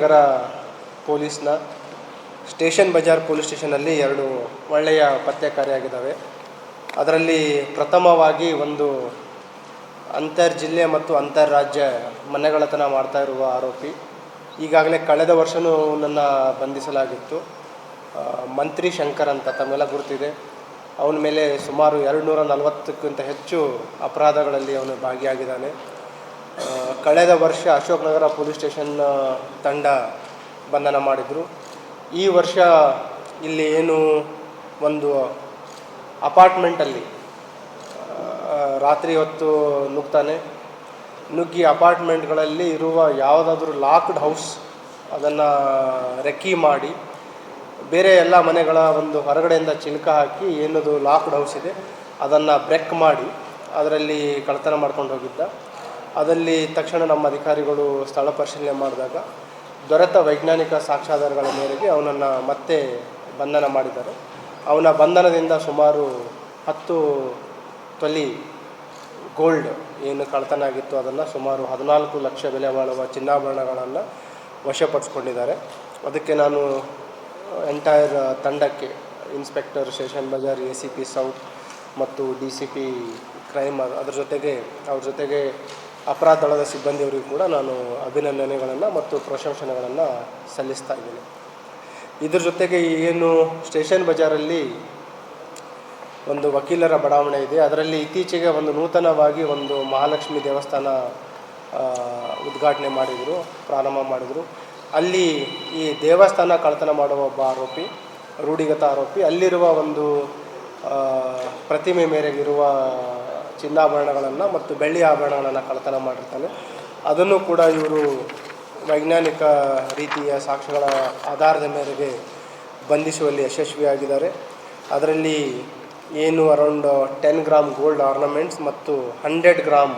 ನಗರ ಪೊಲೀಸ್ನ station Bazaar police ಸ್ಟೇಷನಲ್ಲಿ 2 ಒಳ್ಳೆಯ ಪತ್ತೆ ಕಾರ್ಯಾಗಿದ್ದಾವೆ. ಅದರಲ್ಲಿ ಪ್ರಥಮವಾಗಿ ಒಂದು ಅಂತರ್ಜಿಲ್ಲೆ ಮತ್ತು ಅಂತರ್ರಾಜ್ಯ ಮನೆಗಳ್ಳತನ ಮಾಡ್ತಾ ಇರುವ ಆರೋಪಿ. ಈಗಾಗಲೇ ಕಳೆದ ವರ್ಷವೂ ನನ್ನ ಬಂಧಿಸಲಾಗಿತ್ತು. ಮಂತ್ರಿ ಶಂಕರ್ ಅಂತ ತಮ್ಮೆಲ್ಲ ಗುರುತಿದೆ. ಅವನ ಮೇಲೆ ಸುಮಾರು 240ಕ್ಕಿಂತ ಹೆಚ್ಚು ಅಪರಾಧಗಳಲ್ಲಿ ಅವನು ಭಾಗಿಯಾಗಿದ್ದಾನೆ. ಕಳೆದ ವರ್ಷ ಅಶೋಕ್ ನಗರ ಪೊಲೀಸ್ ಸ್ಟೇಷನ್ ತಂಡ ಬಂಧನ ಮಾಡಿದರು. ಈ ವರ್ಷ ಇಲ್ಲಿ ಏನು ಒಂದು ಅಪಾರ್ಟ್ಮೆಂಟಲ್ಲಿ ರಾತ್ರಿ ಹೊತ್ತು ನುಗ್ಗಿ ಅಪಾರ್ಟ್ಮೆಂಟ್ಗಳಲ್ಲಿ ಇರುವ ಯಾವುದಾದ್ರೂ ಲಾಕ್ಡ್ ಹೌಸ್ ಅದನ್ನು ರೆಕ್ಕಿ ಮಾಡಿ ಬೇರೆ ಎಲ್ಲ ಮನೆಗಳ ಒಂದು ಹೊರಗಡೆಯಿಂದ ಚಿಲ್ಕ ಹಾಕಿ ಏನದು ಲಾಕ್ಡ್ ಹೌಸ್ ಇದೆ ಅದನ್ನು ಬ್ರೇಕ್ ಮಾಡಿ ಅದರಲ್ಲಿ ಕಳ್ಳತನ ಮಾಡ್ಕೊಂಡು ಹೋಗಿದ್ದ. ಅದಲ್ಲಿ ತಕ್ಷಣ ನಮ್ಮ ಅಧಿಕಾರಿಗಳು ಸ್ಥಳ ಪರಿಶೀಲನೆ ಮಾಡಿದಾಗ ದೊರೆತ ವೈಜ್ಞಾನಿಕ ಸಾಕ್ಷ್ಯಾಧಾರಗಳ ಮೇರೆಗೆ ಅವನನ್ನು ಮತ್ತೆ ಬಂಧನ ಮಾಡಿದ್ದಾರೆ. ಅವನ ಬಂಧನದಿಂದ ಸುಮಾರು 10 ತೊಲೆ ಗೋಲ್ಡ್ ಏನು ಕಳ್ಳತನ ಆಗಿತ್ತು ಅದನ್ನು ಸುಮಾರು 14 ಲಕ್ಷ ಬೆಲೆ ಬಾಳುವ ಚಿನ್ನಾಭರಣಗಳನ್ನು ವಶಪಡಿಸ್ಕೊಂಡಿದ್ದಾರೆ. ಅದಕ್ಕೆ ನಾನು ಎಂಟೈರ್ ತಂಡಕ್ಕೆ inspector station Bazaar ACP south ಮತ್ತು DCP ಕ್ರೈಮ್ ಅವ್ರ ಜೊತೆಗೆ ಅಪರಾಧ ದಳದ ಸಿಬ್ಬಂದಿಯವರಿಗೂ ಕೂಡ ನಾನು ಅಭಿನಂದನೆಗಳನ್ನು ಮತ್ತು ಪ್ರಶಂಸನೆಗಳನ್ನು ಸಲ್ಲಿಸ್ತಾ ಇದ್ದೀನಿ. ಇದ್ರ ಜೊತೆಗೆ ಏನು ಸ್ಟೇಷನ್ ಬಜಾರಲ್ಲಿ ಒಂದು ವಕೀಲರ ಬಡಾವಣೆ ಇದೆ. ಅದರಲ್ಲಿ ಇತ್ತೀಚೆಗೆ ಒಂದು ನೂತನವಾಗಿ ಒಂದು ಮಹಾಲಕ್ಷ್ಮಿ ದೇವಸ್ಥಾನ ಉದ್ಘಾಟನೆ ಪ್ರಾರಂಭ ಮಾಡಿದರು. ಅಲ್ಲಿ ಈ ದೇವಸ್ಥಾನ ಕಳ್ಳತನ ಮಾಡುವ ಒಬ್ಬ ಆರೋಪಿ, ರೂಢಿಗತ ಆರೋಪಿ, ಅಲ್ಲಿರುವ ಒಂದು ಪ್ರತಿಮೆ ಮೇರೆಗಿರುವ ಚಿನ್ನಾಭರಣಗಳನ್ನು ಮತ್ತು ಬೆಳ್ಳಿ ಆಭರಣಗಳನ್ನು ಕಳ್ಳತನ ಮಾಡಿರ್ತಾನೆ. ಅದನ್ನು ಕೂಡ ಇವರು ವೈಜ್ಞಾನಿಕ ರೀತಿಯ ಸಾಕ್ಷ್ಯಗಳ ಆಧಾರದ ಮೇರೆಗೆ ಬಂಧಿಸುವಲ್ಲಿ ಯಶಸ್ವಿಯಾಗಿದ್ದಾರೆ. ಅದರಲ್ಲಿ ಏನು ಅರೌಂಡ್ 10 ಗ್ರಾಮ್ ಗೋಲ್ಡ್ ಆರ್ನಮೆಂಟ್ಸ್ ಮತ್ತು 100 ಗ್ರಾಮ್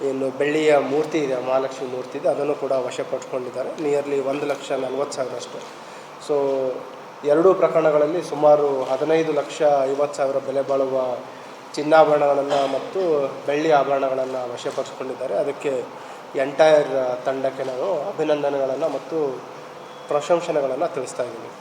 ಏನು ಬೆಳ್ಳಿಯ ಮೂರ್ತಿ ಇದೆ, ಮಹಾಲಕ್ಷ್ಮಿ ಮೂರ್ತಿ ಇದೆ, ಅದನ್ನು ಕೂಡ ವಶಪಡಿಸ್ಕೊಂಡಿದ್ದಾರೆ. ನಿಯರ್ಲಿ 1,40,000 ಅಷ್ಟು. ಸೊ 2 ಪ್ರಕರಣಗಳಲ್ಲಿ ಸುಮಾರು 15,50,000 ಬೆಲೆ ಬಾಳುವ ಚಿನ್ನಾಭರಣಗಳನ್ನು ಮತ್ತು ಬೆಳ್ಳಿ ಆಭರಣಗಳನ್ನು ವಶಪಡಿಸ್ಕೊಂಡಿದ್ದಾರೆ. ಅದಕ್ಕೆ ಎಂಟೈರ್ ತಂಡಕ್ಕೆ ನಾನು ಅಭಿನಂದನೆಗಳನ್ನು ಮತ್ತು ಪ್ರಶಂಸನೆಗಳನ್ನು ತಿಳಿಸ್ತಾ ಇದ್ದೀನಿ.